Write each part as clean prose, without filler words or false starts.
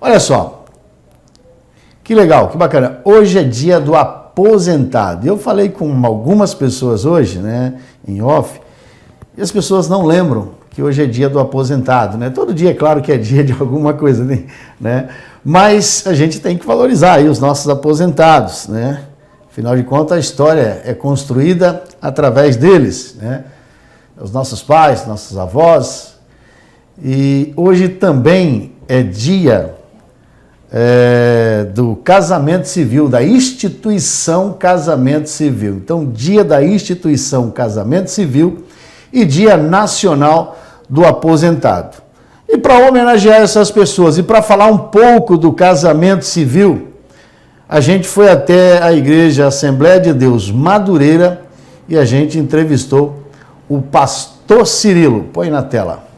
Olha só, que legal, que bacana. Hoje é dia do aposentado. Eu falei com algumas pessoas hoje, né, em off, e as pessoas não lembram que hoje é dia do aposentado, né? Todo dia é claro que é dia de alguma coisa, né? Mas a gente tem que valorizar aí os nossos aposentados, né? Afinal de contas, a história é construída através deles, né? Os nossos pais, nossos avós. E hoje também é dia do casamento civil, da instituição casamento civil. Então, dia da instituição casamento civil e dia nacional do aposentado. E para homenagear essas pessoas e para falar um pouco do casamento civil, a gente foi até a Igreja Assembleia de Deus Madureira e a gente entrevistou o pastor Cirilo. Põe na tela.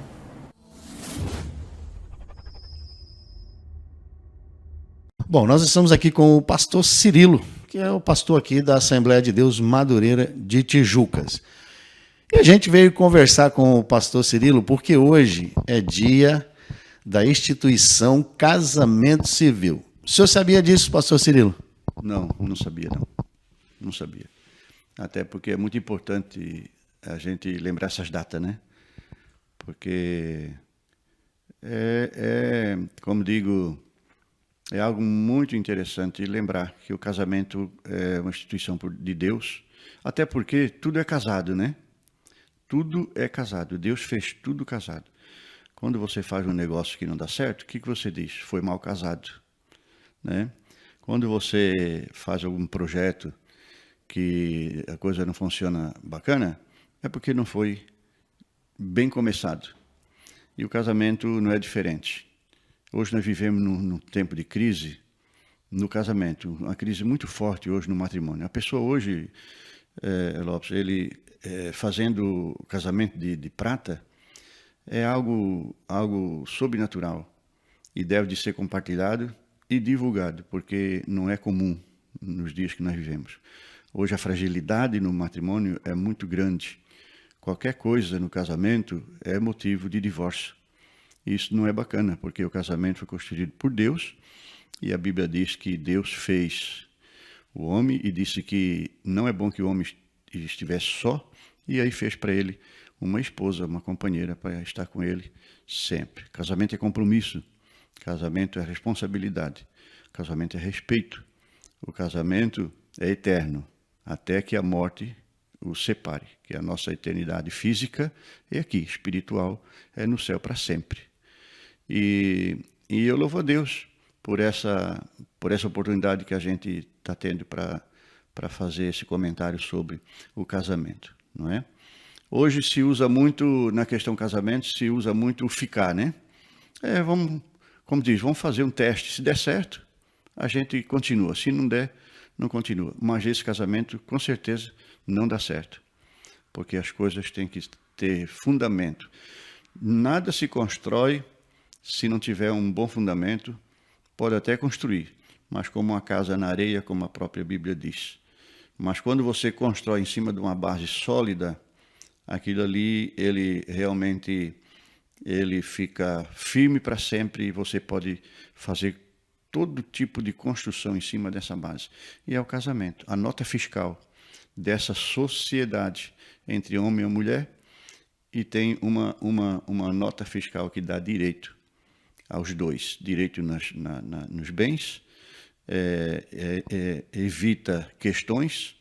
Bom, nós estamos aqui com o pastor Cirilo, que é o pastor aqui da Assembleia de Deus Madureira de Tijucas. E a gente veio conversar com o pastor Cirilo porque hoje é dia da instituição Casamento Civil. O senhor sabia disso, pastor Cirilo? Não sabia, não. Não sabia. Até porque é muito importante a gente lembrar essas datas, né? Porque como digo, é algo muito interessante lembrar que o casamento é uma instituição de Deus, até porque tudo é casado, né? Tudo é casado. Deus fez tudo casado. Quando você faz um negócio que não dá certo, o que você diz? Foi mal casado, né? Quando você faz algum projeto que a coisa não funciona bacana, é porque não foi bem começado. E o casamento não é diferente. Hoje nós vivemos num tempo de crise no casamento, uma crise muito forte hoje no matrimônio. A pessoa hoje, Lopes, ele fazendo o casamento de prata é algo sobrenatural e deve de ser compartilhado e divulgado, porque não é comum nos dias que nós vivemos. Hoje a fragilidade no matrimônio é muito grande. Qualquer coisa no casamento é motivo de divórcio. Isso não é bacana, porque o casamento foi constituído por Deus e a Bíblia diz que Deus fez o homem e disse que não é bom que o homem estivesse só, e aí fez para ele uma esposa, uma companheira para estar com ele sempre. Casamento é compromisso, casamento é responsabilidade, casamento é respeito, o casamento é eterno, até que a morte o separe, que a nossa eternidade física é aqui, espiritual, é no céu para sempre. E eu louvo a Deus por essa oportunidade que a gente está tendo para fazer esse comentário sobre o casamento, não é? Hoje se usa muito, na questão casamento, se usa muito o ficar, né? Vamos fazer um teste. Se der certo, a gente continua. Se não der, não continua. Mas esse casamento, com certeza, não dá certo. Porque as coisas têm que ter fundamento. Nada se constrói se não tiver um bom fundamento. Pode até construir, mas como uma casa na areia, como a própria Bíblia diz. Mas quando você constrói em cima de uma base sólida, aquilo ali, ele realmente fica firme para sempre e você pode fazer todo tipo de construção em cima dessa base. E é o casamento, a nota fiscal dessa sociedade entre homem e mulher, e tem uma nota fiscal que dá direito aos dois, direito nos bens, evita questões.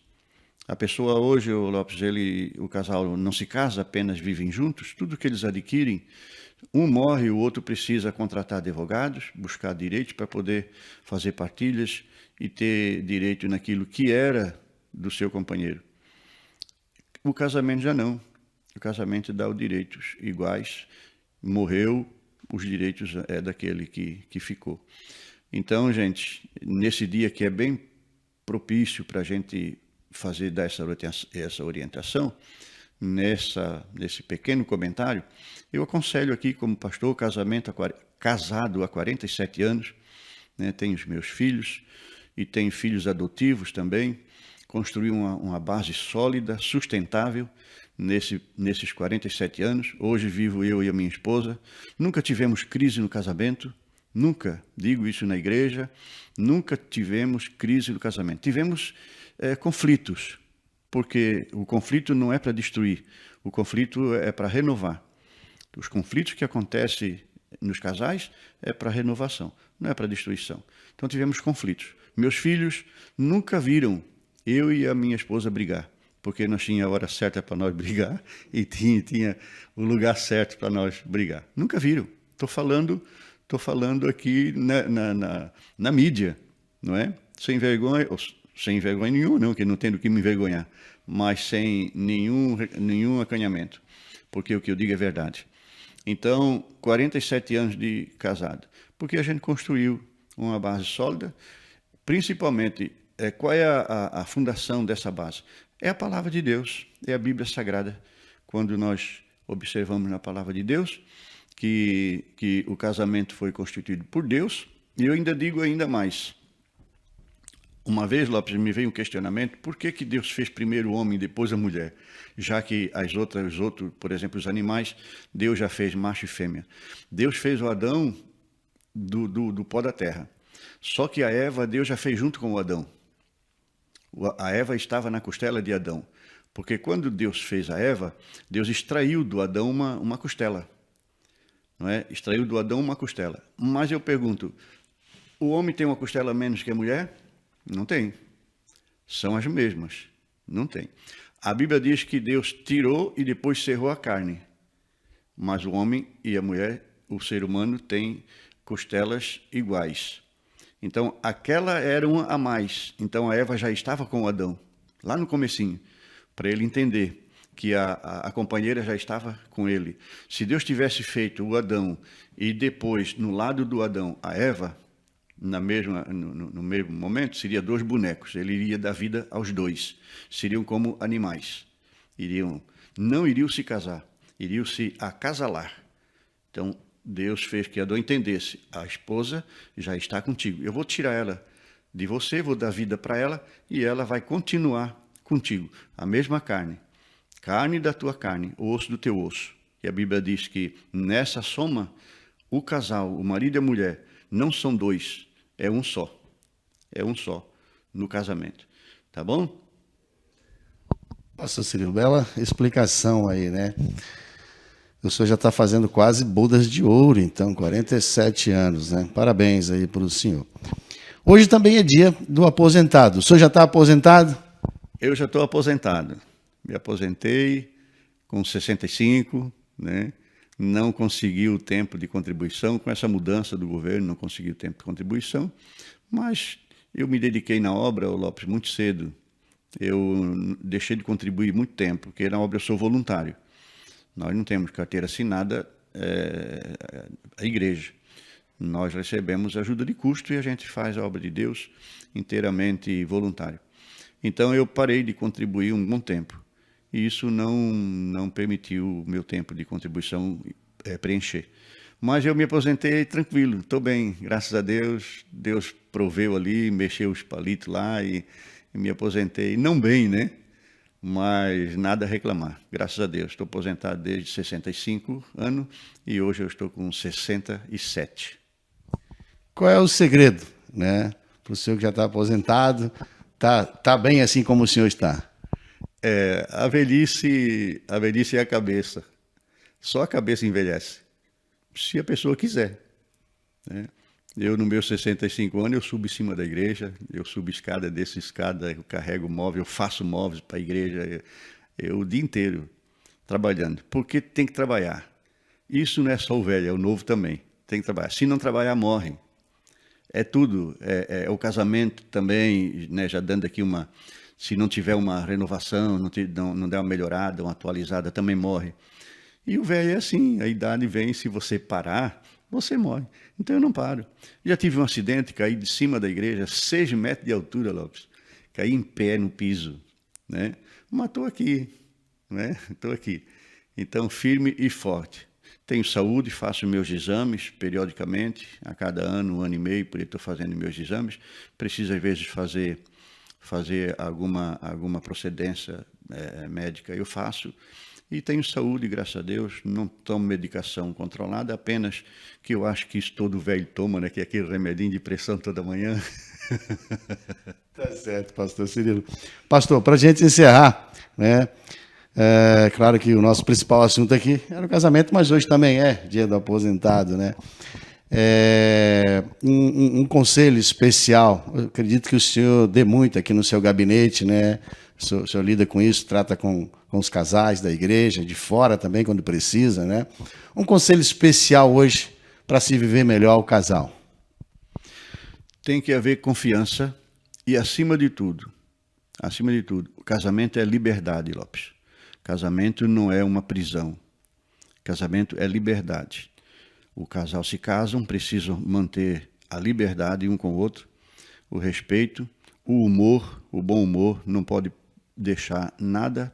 A pessoa hoje, o Lopes, o casal não se casa, apenas vivem juntos. Tudo que eles adquirem, um morre, o outro precisa contratar advogados, buscar direitos para poder fazer partilhas e ter direito naquilo que era do seu companheiro. O casamento já não. O casamento dá os direitos iguais. Morreu, os direitos é daquele que ficou. Então, gente, nesse dia que é bem propício para a gente dar essa orientação, nesse pequeno comentário, eu aconselho aqui como pastor, casado há 47 anos, né, tenho os meus filhos e tenho filhos adotivos também, construí uma base sólida, sustentável nesses 47 anos. Hoje vivo eu e a minha esposa, nunca tivemos crise no casamento, Nunca, digo isso na igreja, nunca tivemos crise do casamento. Tivemos conflitos, porque o conflito não é para destruir, o conflito é para renovar. Os conflitos que acontecem nos casais é para renovação, não é para destruição. Então tivemos conflitos. Meus filhos nunca viram eu e a minha esposa brigar, porque nós tínhamos a hora certa para nós brigar e tinha o lugar certo para nós brigar. Nunca viram. Estou falando aqui na mídia, não é? Sem vergonha nenhuma, não, que não tem do que me envergonhar, mas sem nenhum acanhamento, porque o que eu digo é verdade. Então, 47 anos de casado, porque a gente construiu uma base sólida, principalmente, qual é a fundação dessa base? É a palavra de Deus, é a Bíblia Sagrada. Quando nós observamos na palavra de Deus que o casamento foi constituído por Deus, e eu ainda digo ainda mais. Uma vez, Lopes, me veio um questionamento, por que Deus fez primeiro o homem e depois a mulher? Já que os outros, por exemplo, os animais, Deus já fez macho e fêmea. Deus fez o Adão do pó da terra. Só que a Eva, Deus já fez junto com o Adão. A Eva estava na costela de Adão. Porque quando Deus fez a Eva, Deus extraiu do Adão uma costela. Não é? Extraiu do Adão uma costela. Mas eu pergunto, o homem tem uma costela menos que a mulher? Não tem. São as mesmas. Não tem. A Bíblia diz que Deus tirou e depois cerrou a carne. Mas o homem e a mulher, o ser humano, tem costelas iguais. Então, aquela era uma a mais. Então, a Eva já estava com o Adão, lá no comecinho, para ele entender que a companheira já estava com ele. Se Deus tivesse feito o Adão e depois, no lado do Adão, a Eva, no mesmo momento, seria 2 bonecos. Ele iria dar vida aos 2. Seriam como animais. Não iriam se casar, iriam se acasalar. Então, Deus fez que Adão entendesse, a esposa já está contigo. Eu vou tirar ela de você, vou dar vida para ela e ela vai continuar contigo. A mesma carne. Carne da tua carne, osso do teu osso. E a Bíblia diz que nessa soma, o casal, o marido e a mulher, não são 2, é um só. É um só no casamento. Tá bom? Nossa, Cirilo, bela explicação aí, né? O senhor já está fazendo quase bodas de ouro, então, 47 anos, né? Parabéns aí para o senhor. Hoje também é dia do aposentado. O senhor já está aposentado? Eu já estou aposentado. Me aposentei com 65, né? Não consegui o tempo de contribuição. Com essa mudança do governo, não consegui o tempo de contribuição. Mas eu me dediquei na obra, Lopes, muito cedo. Eu deixei de contribuir muito tempo, porque na obra eu sou voluntário. Nós não temos carteira assinada à igreja. Nós recebemos ajuda de custo e a gente faz a obra de Deus inteiramente voluntário. Então eu parei de contribuir um bom tempo. E isso não permitiu o meu tempo de contribuição preencher. Mas eu me aposentei tranquilo, estou bem, graças a Deus. Deus proveu ali, mexeu os palitos lá e me aposentei. Não bem, né? Mas nada a reclamar, graças a Deus. Estou aposentado desde 65 anos e hoje eu estou com 67. Qual é o segredo, né? Para o senhor que já está aposentado, tá bem assim como o senhor está? A velhice é a cabeça. Só a cabeça envelhece, se a pessoa quiser, né? Eu, no meus 65 anos, eu subo em cima da igreja, eu subo escada, desço escada, eu carrego móvel, eu faço móveis para a igreja, eu o dia inteiro trabalhando, porque tem que trabalhar. Isso não é só o velho, é o novo também, tem que trabalhar. Se não trabalhar, morre. É tudo, é o casamento também, né, já dando aqui se não tiver uma renovação, não der uma melhorada, uma atualizada, também morre. E o velho é assim, a idade vem, se você parar, você morre. Então eu não paro. Já tive um acidente, caí de cima da igreja, 6 metros de altura, Lopes. Caí em pé no piso, né? Mas estou aqui, né? Estou aqui. Então, firme e forte. Tenho saúde, faço meus exames periodicamente, a cada ano, 1 ano e meio, por aí estou fazendo meus exames. Preciso, às vezes, fazer alguma procedência médica, eu faço. E tenho saúde, graças a Deus, não tomo medicação controlada, apenas que eu acho que isso todo velho toma, né? Que é aquele remedinho de pressão toda manhã. Tá certo, pastor Cirilo. Pastor, para a gente encerrar, né? Claro que o nosso principal assunto aqui era o casamento, mas hoje também é dia do aposentado, né? Um conselho especial, eu acredito que o senhor dê muito aqui no seu gabinete, né? O senhor lida com isso, trata com os casais da igreja, de fora também, quando precisa, né? Um conselho especial hoje para se viver melhor o casal. Tem que haver confiança e, acima de tudo, o casamento é liberdade, Lopes. Casamento não é uma prisão. Casamento é liberdade. O casal se casam, precisam manter a liberdade um com o outro, o respeito, o humor, o bom humor, não pode deixar nada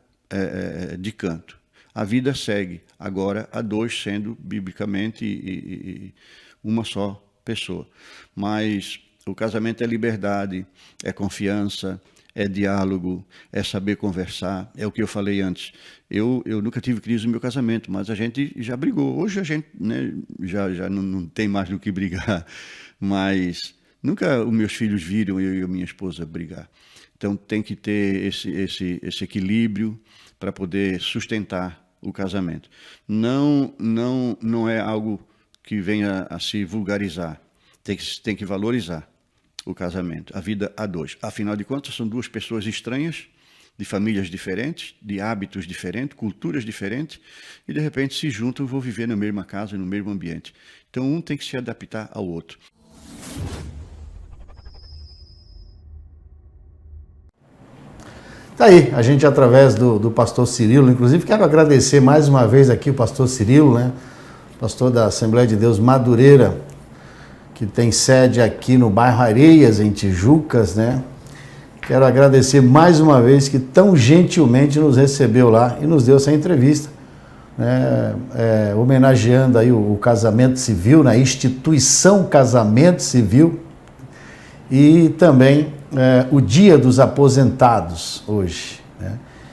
de canto. A vida segue, agora a dois sendo biblicamente e uma só pessoa. Mas o casamento é liberdade, é confiança, é diálogo, é saber conversar, é o que eu falei antes. Eu nunca tive crise no meu casamento, mas a gente já brigou. Hoje a gente, né, já não tem mais do que brigar, mas nunca os meus filhos viram eu e a minha esposa brigar. Então tem que ter esse equilíbrio para poder sustentar o casamento. Não é algo que venha a se vulgarizar, tem que valorizar o casamento, a vida a dois. Afinal de contas, são duas pessoas estranhas, de famílias diferentes, de hábitos diferentes, culturas diferentes, e de repente se juntam e vão viver na mesma casa, no mesmo ambiente. Então um tem que se adaptar ao outro. Tá aí, a gente através do pastor Cirilo, inclusive quero agradecer mais uma vez aqui o pastor Cirilo, né? Pastor da Assembleia de Deus Madureira, que tem sede aqui no bairro Areias, em Tijucas, né? Quero agradecer mais uma vez que tão gentilmente nos recebeu lá e nos deu essa entrevista, né? Homenageando aí o casamento civil, na instituição Casamento Civil, e também o Dia dos Aposentados hoje, né?